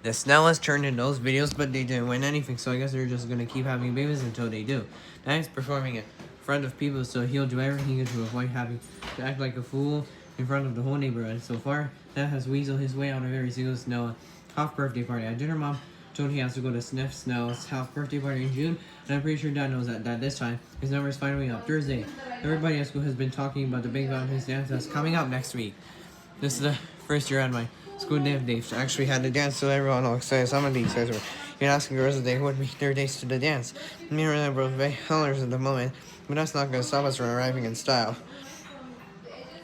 The Snellas turned in those videos, but they didn't win anything, so I guess they're just gonna keep having babies until they do. Now he's performing in front of people, so he'll do everything he can to avoid having to act like a fool in front of the whole neighborhood. So far, that has weaseled his way out of every single Snella half birthday party. At dinner, Mom told he has to go to Sniff Snell's half birthday party in June, and I'm pretty sure Dad knows that this time his number is finally up. Thursday, everybody at school has been talking about the big Valentine's dance that's coming up next week. This is the first year at my school they've actually had a dance, so everyone all excited. Some of these guys were even asking girls if they would be their dates to the dance. Me and I were both very hellers at the moment, but that's not going to stop us from arriving in style.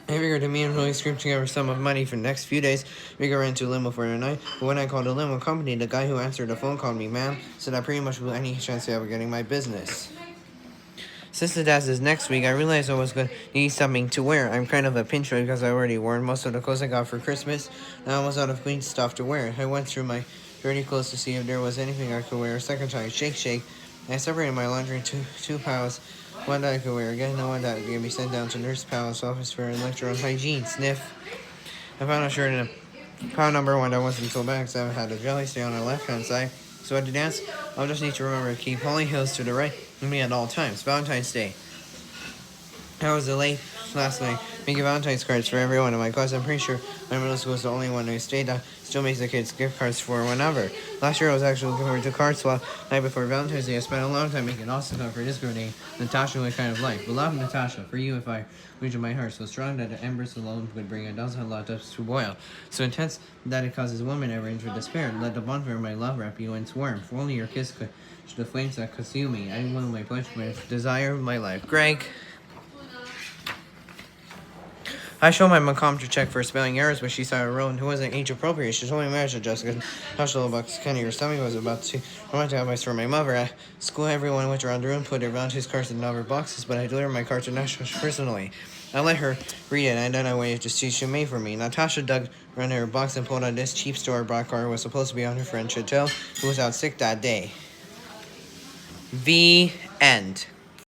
I figured me and Willie scraped together some of money for the next few days. We got into a limo for the night, but when I called the limo company, the guy who answered the phone called me ma'am, said I pretty much blew any chance I ever getting my business. Since the dance is next week, I realized I was going to need something to wear. I'm kind of a pinch because I already worn most of the clothes I got for Christmas, and I was out of clean stuff to wear. I went through my dirty clothes to see if there was anything I could wear. Second time, shake. I separated my laundry into two piles. One that I could wear again, and one that could be sent down to Nurse Pal's office for a lecture on hygiene. Sniff. I found a shirt in a pile number one that wasn't so bad because I had a jelly stay on the left-hand side. So at the dance, I'll just need to remember to keep Holly Hills to the right and me at all times. Valentine's Day. I was late last night making Valentine's cards for everyone in my class. I'm pretty sure my middle school is the only one who stayed that still makes the kids gift cards for whenever. Last year I was actually looking forward to card swap night before Valentine's Day. I spent a long time making awesome stuff for this girl named Natasha with kind of life. Beloved Natasha, for you if I reach in my heart so strong that the embers alone would bring a dozen hot ups to boil. So intense that it causes women ever enter despair. Let the bonfire of my love wrap you in warm. For only your kiss could the flames that consume me. I will my pledge with desire of my life. Greg. I showed my mom to check for spelling errors, but she saw a road who wasn't age appropriate. She told me marriage to Jessica. Touched a little box Kenny her stomach was about to romantic advice for my mother. At school, everyone went around the room, put their Valentine's cards in numbered boxes, but I delivered my card to Natasha personally. I let her read it, and then I waited to see she made for me. Natasha dug around her box and pulled out this cheap store-bought card. Was supposed to be on her friend Chantel, who was out sick that day. The end.